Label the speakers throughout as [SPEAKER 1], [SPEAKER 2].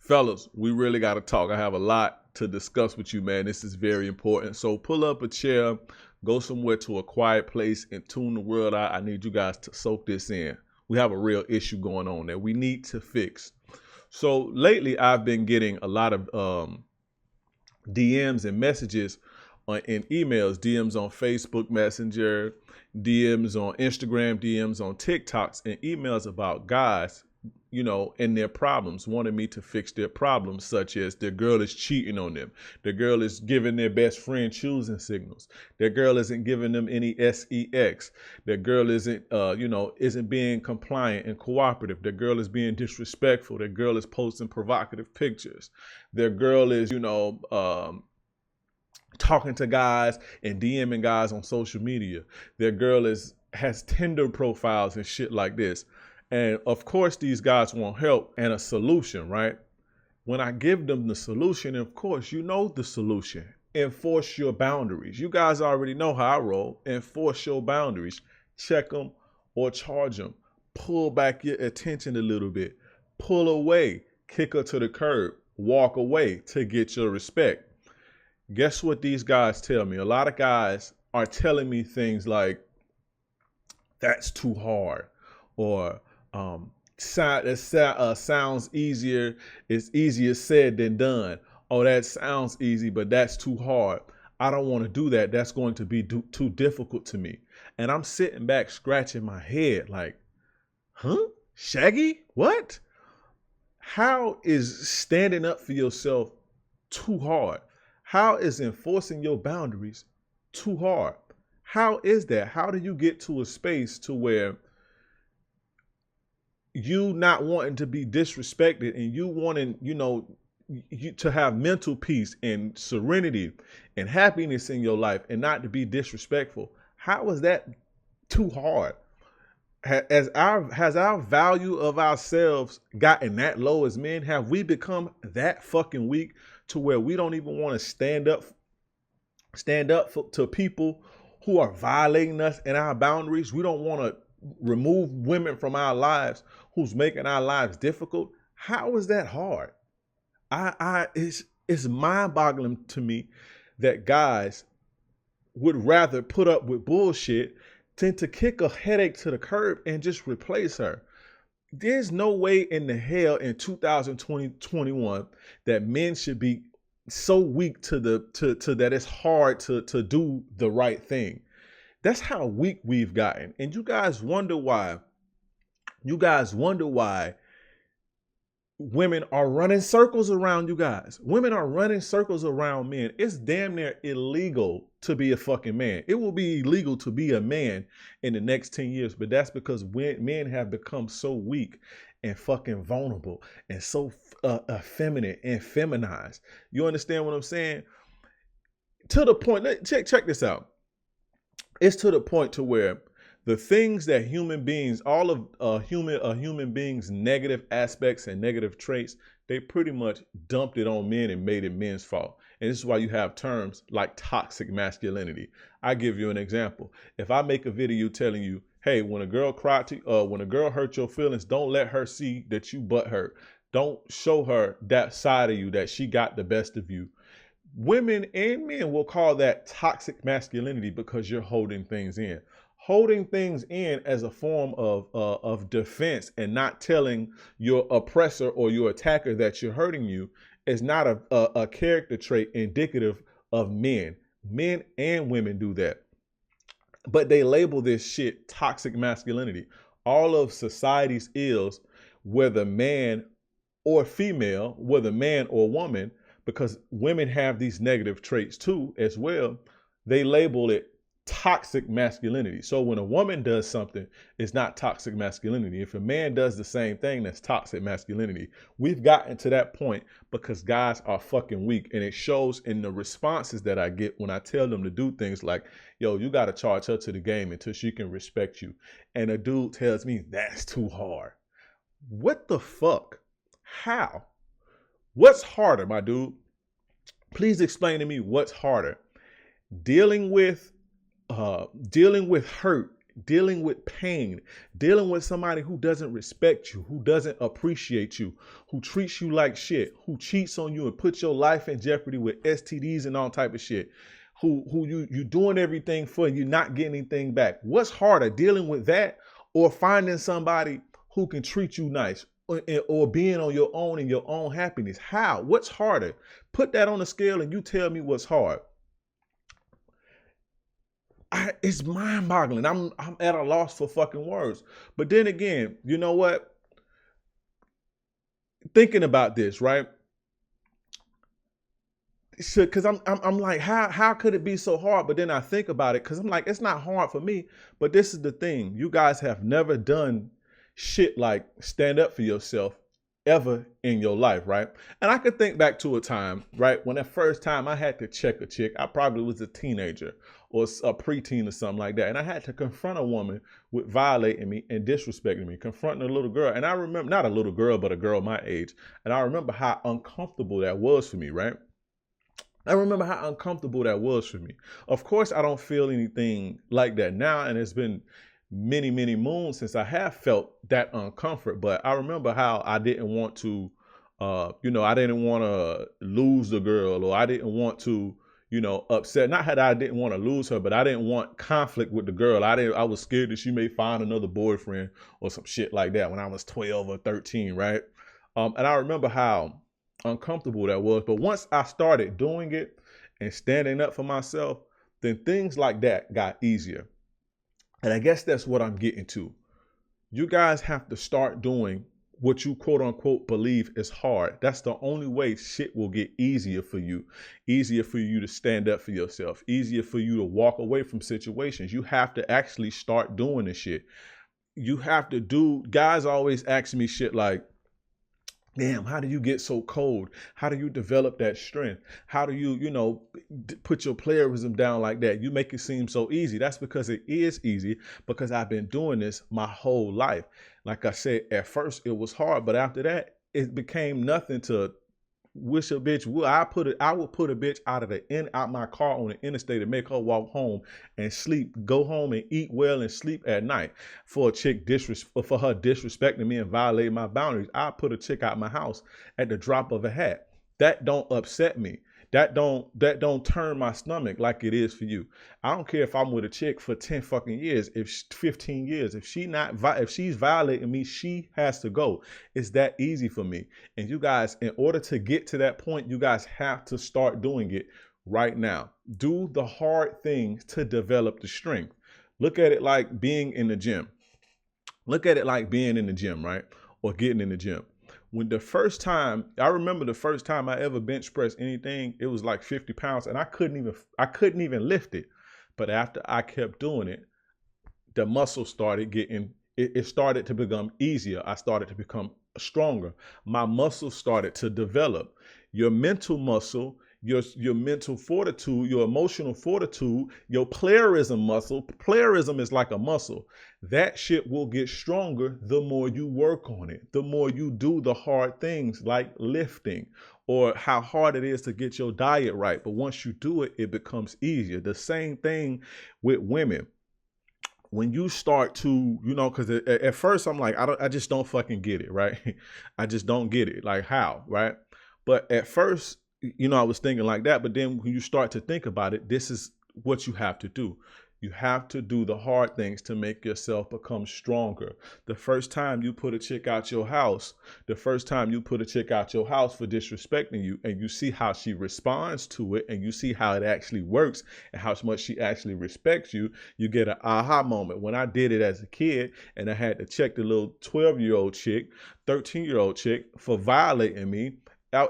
[SPEAKER 1] Fellas, we really got to talk. I have a lot to discuss with you, man. This is very important. So pull up a chair, go somewhere to a quiet place, and tune the world out. I need you guys to soak this in. We have a real issue going on that we need to fix. So lately, I've been getting a lot of DMs and messages in emails, DMs on Facebook Messenger, DMs on Instagram, DMs on TikToks, and emails about guys, and their problems, wanting me to fix their problems, such as their girl is cheating on them. Their girl is giving their best friend choosing signals. Their girl isn't giving them any sex. Their girl isn't being compliant and cooperative. Their girl is being disrespectful. Their girl is posting provocative pictures. Their girl is, talking to guys and DMing guys on social media. Their girl has Tinder profiles and shit like this. And of course, these guys want help and a solution, right? When I give them the solution, of course, you know the solution. Enforce your boundaries. You guys already know how I roll. Enforce your boundaries. Check them or charge them. Pull back your attention a little bit. Pull away. Kick her to the curb. Walk away to get your respect. Guess what these guys tell me? A lot of guys are telling me things like, that's too hard, or sounds easier. It's easier said than done. Oh, that sounds easy, but that's too hard. I don't want to do that. That's going to be too difficult to me. And I'm sitting back scratching my head like, huh? Shaggy? What? How is standing up for yourself too hard? How is enforcing your boundaries too hard? How is that? How do you get to a space to where you not wanting to be disrespected and you wanting, you to have mental peace and serenity and happiness in your life and not to be disrespectful? How is that too hard? Has our value of ourselves gotten that low as men? Have we become that fucking weak to where we don't even want to stand up to people who are violating us and our boundaries? We don't want to remove women from our lives who's making our lives difficult. How is that hard? It's mind-boggling to me that guys would rather put up with bullshit than to kick a headache to the curb and just replace her. There's no way in the hell in 2021 that men should be so weak to that it's hard to do the right thing. That's how weak we've gotten. And you guys wonder why women are running circles around you guys. Women are running circles around men. It's damn near illegal to be a fucking man. It will be illegal to be a man in the next 10 years, but that's because men have become so weak and fucking vulnerable and so effeminate and feminized. You understand what I'm saying? To the point, check this out. It's to the point to where the things that human beings, all of a human being's negative aspects and negative traits, they pretty much dumped it on men and made it men's fault. And this is why you have terms like toxic masculinity. I give you an example. If I make a video telling you, hey, when a girl when a girl hurt your feelings, don't let her see that you butt hurt. Don't show her that side of you, that she got the best of you. Women and men will call that toxic masculinity because you're holding things in. Holding things in as a form of defense and not telling your oppressor or your attacker that you're hurting you is not a character trait indicative of men. Men and women do that. But they label this shit toxic masculinity. All of society's ills, whether man or female, whether man or woman, because women have these negative traits too as well, they label it toxic masculinity. So when a woman does something, it's not toxic masculinity. If a man does the same thing, that's toxic masculinity. We've gotten to that point because guys are fucking weak, and it shows in the responses that I get when I tell them to do things like, yo, you got to charge her to the game until she can respect you. And a dude tells me that's too hard. What the fuck? How? What's harder, my dude? Please explain to me what's harder. Dealing with hurt dealing with pain, dealing with somebody who doesn't respect you, who doesn't appreciate you, who treats you like shit, who cheats on you and puts your life in jeopardy with STDs and all type of shit, who you doing everything for and you're not getting anything back. What's harder, dealing with that or finding somebody who can treat you nice, or being on your own and your own happiness? How? What's harder? Put that on the scale and you tell me what's hard. It's mind-boggling. I'm at a loss for fucking words. But then again, you know what? Thinking about this, right? Because I'm like, how could it be so hard? But then I think about it because I'm like, it's not hard for me. But this is the thing. You guys have never done shit like stand up for yourself ever in your life, right? And I could think back to a time, right, when that first time I had to check a chick. I probably was a teenager or a preteen or something like that. And I had to confront a woman with violating me and disrespecting me, confronting a little girl. And I remember, not a little girl, but a girl my age. And I remember how uncomfortable that was for me, right? I remember how uncomfortable that was for me. Of course, I don't feel anything like that now. And it's been many, many moons since I have felt that uncomfort. But I remember how I didn't want to, I didn't want to lose the girl, or I didn't want to, upset. Not that I didn't want to lose her, but I didn't want conflict with the girl. I was scared that she may find another boyfriend or some shit like that when I was 12 or 13, right? And I remember how uncomfortable that was. But once I started doing it and standing up for myself, then things like that got easier. And I guess that's what I'm getting to. You guys have to start doing what you quote unquote believe is hard. That's the only way shit will get easier for you to stand up for yourself, easier for you to walk away from situations. You have to actually start doing this shit. You have to do, guys always ask me shit like, damn, how do you get so cold? How do you develop that strength? How do you, put your playerism down like that? You make it seem so easy. That's because it is easy, because I've been doing this my whole life. Like I said, at first it was hard, but after that, it became nothing to wish a bitch would. I would put a bitch out my car on the interstate and make her walk home and sleep, go home and eat well and sleep at night. For a chick for her disrespecting me and violating my boundaries, I put a chick out my house at the drop of a hat. That don't upset me. That don't turn my stomach like it is for you. I don't care if I'm with a chick for 10 fucking years, 15 years. If she's violating me, she has to go. It's that easy for me. And you guys, in order to get to that point, you guys have to start doing it right now. Do the hard things to develop the strength. Look at it like being in the gym. Right? Or getting in the gym. I remember the first time I ever bench pressed anything, it was like 50 pounds and I couldn't even lift it. But after I kept doing it, the muscle started it started to become easier. I started to become stronger. My muscles started to develop. Your mental muscle, your mental fortitude, your emotional fortitude, your playerism muscle. Playerism is like a muscle. That shit will get stronger the more you work on it, the more you do the hard things like lifting, or how hard it is to get your diet right. But once you do it, it becomes easier. The same thing with women. When you start to, because at first I'm like, I just don't fucking get it, right? I just don't get it. Like how, right? But at first, I was thinking like that. But then when you start to think about it, this is what you have to do. You have to do the hard things to make yourself become stronger. The first time you put a chick out your house for disrespecting you, and you see how she responds to it, and you see how it actually works and how much she actually respects you, you get an aha moment. When I did it as a kid and I had to check the little 12-year-old chick, 13-year-old chick for violating me,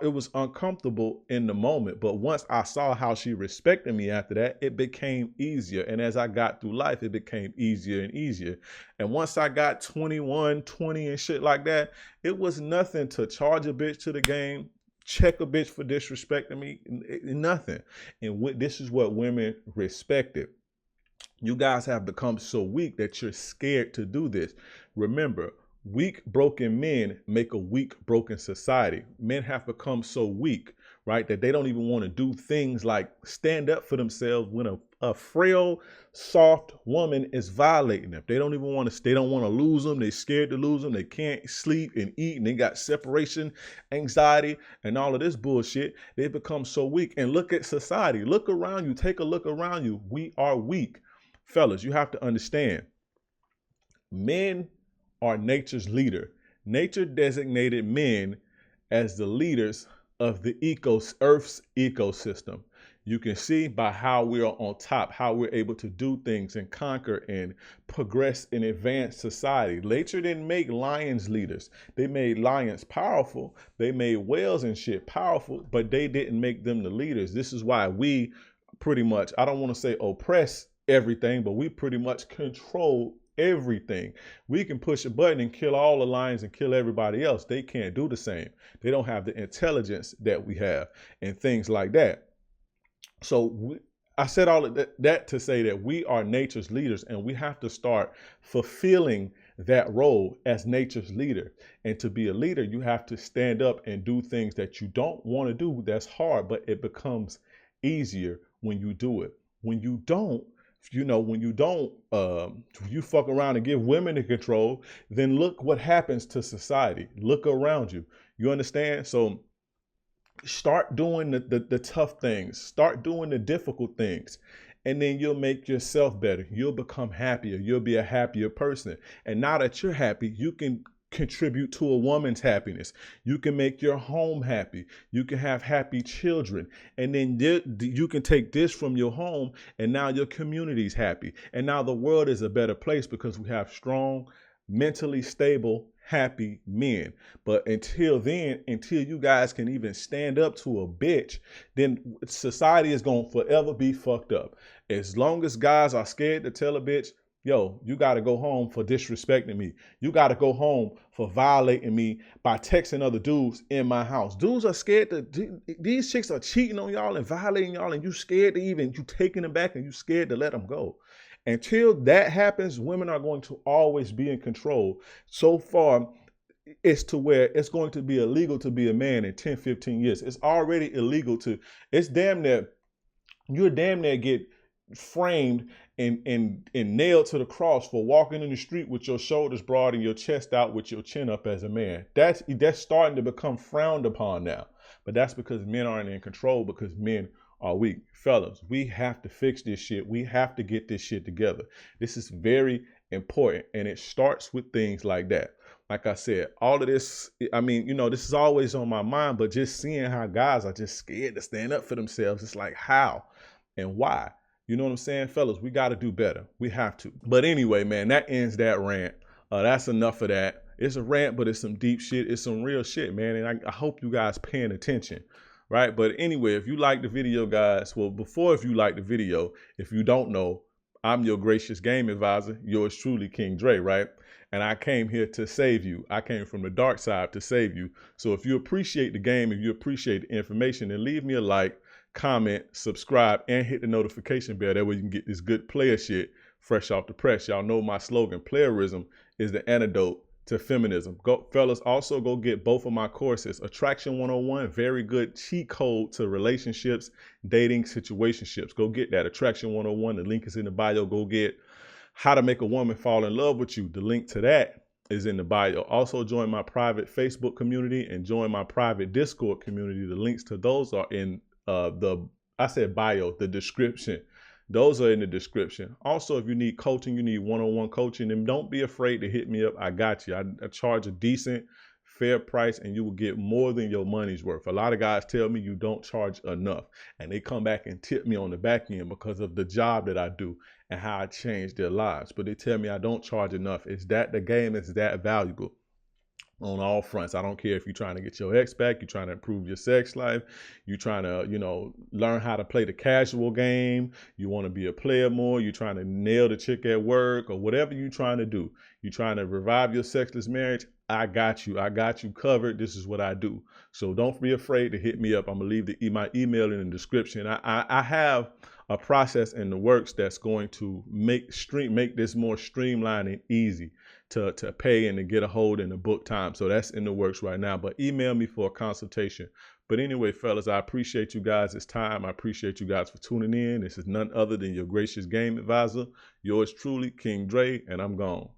[SPEAKER 1] it was uncomfortable in the moment, but once I saw how she respected me after that, it became easier. And as I got through life, it became easier and easier. And once I got 21, 20 and shit like that, it was nothing to charge a bitch to the game, check a bitch for disrespecting me, nothing. And this is what women respected. You guys have become so weak that you're scared to do this. Remember, weak, broken men make a weak, broken society. Men have become so weak, right? That they don't even want to do things like stand up for themselves when a frail, soft woman is violating them. They don't even want to, they don't want to lose them. They're scared to lose them. They can't sleep and eat, and they got separation anxiety and all of this bullshit. They become so weak. And look at society. Look around you. Take a look around you. We are weak. Fellas, you have to understand, men are nature's leader. Nature designated men as the leaders of the Earth's ecosystem. You can see by how we are on top, how we're able to do things and conquer and progress and advance society. Nature didn't make lions leaders. They made lions powerful. They made whales and shit powerful, but they didn't make them the leaders. This is why we pretty much, I don't want to say oppress everything, but we pretty much control everything. We can push a button and kill all the lions and kill everybody else. They can't do the same. They don't have the intelligence that we have and things like that. So I said all of that to say that we are nature's leaders, and we have to start fulfilling that role as nature's leader. And to be a leader, you have to stand up and do things that you don't want to do. That's hard, but it becomes easier when you do it. When you don't, you fuck around and give women the control, then look what happens to society. Look around you. You understand? So start doing the tough things. Start doing the difficult things. And then you'll make yourself better. You'll become happier. You'll be a happier person. And now that you're happy, you can contribute to a woman's happiness. You can make your home happy. You can have happy children. And then you can take this from your home, and now your community's happy. And now the world is a better place because we have strong, mentally stable, happy men. But until then, until you guys can even stand up to a bitch, then society is going to forever be fucked up. As long as guys are scared to tell a bitch, yo, you got to go home for disrespecting me. You got to go home for violating me by texting other dudes in my house. Dudes are scared these chicks are cheating on y'all and violating y'all, and you scared to even, you taking them back and you scared to let them go. Until that happens, women are going to always be in control. So far, it's to where it's going to be illegal to be a man in 10, 15 years. It's already illegal it's damn near, you're damn near get framed and nailed to the cross for walking in the street with your shoulders broad and your chest out with your chin up as a man. That's starting to become frowned upon now. But that's because men aren't in control, because men are weak. Fellas, we have to fix this shit. We have to get this shit together. This is very important, and it starts with things like that. Like I said, all of this, I mean, this is always on my mind, but just seeing how guys are just scared to stand up for themselves, it's like, how and why? You know what I'm saying? Fellas, we got to do better. We have to. But anyway, man, that ends that rant. That's enough of that. It's a rant, but it's some deep shit. It's some real shit, man. And I hope you guys paying attention, right? But anyway, if you like the video, guys, well, if you like the video, if you don't know, I'm your gracious game advisor, yours truly, King Dre, right? And I came here to save you. I came from the dark side to save you. So if you appreciate the game, if you appreciate the information, then leave me a like, comment, subscribe, and hit the notification bell. That way you can get this good player shit fresh off the press. Y'all know my slogan, playerism is the antidote to feminism. Go, fellas, also go get both of my courses. Attraction 101, very good cheat code to relationships, dating, situationships. Go get that. Attraction 101, the link is in the bio. Go get How to Make a Woman Fall in Love with You. The link to that is in the bio. Also join my private Facebook community and join my private Discord community. The links to those are in the description. Those are in the description. Also, if you need coaching, you need one-on-one coaching, then don't be afraid to hit me up. I got you. I charge a decent, fair price, and you will get more than your money's worth. A lot of guys tell me you don't charge enough, and they come back and tip me on the back end because of the job that I do and how I change their lives. But they tell me I don't charge enough. It's that the game is that valuable. On all fronts. I don't care if you're trying to get your ex back, you're trying to improve your sex life, you're trying to, learn how to play the casual game, you want to be a player more, you're trying to nail the chick at work, or whatever you're trying to do. You're trying to revive your sexless marriage. I got you. I got you covered. This is what I do. So don't be afraid to hit me up. I'm going to leave my email in the description. I have a process in the works that's going to make this more streamlined and easy. to pay and to get a hold in the book time. So that's in the works right now. But email me for a consultation. But anyway, fellas, I appreciate you guys' time. I appreciate you guys for tuning in. This is none other than your gracious game advisor, yours truly, King Dre, and I'm gone.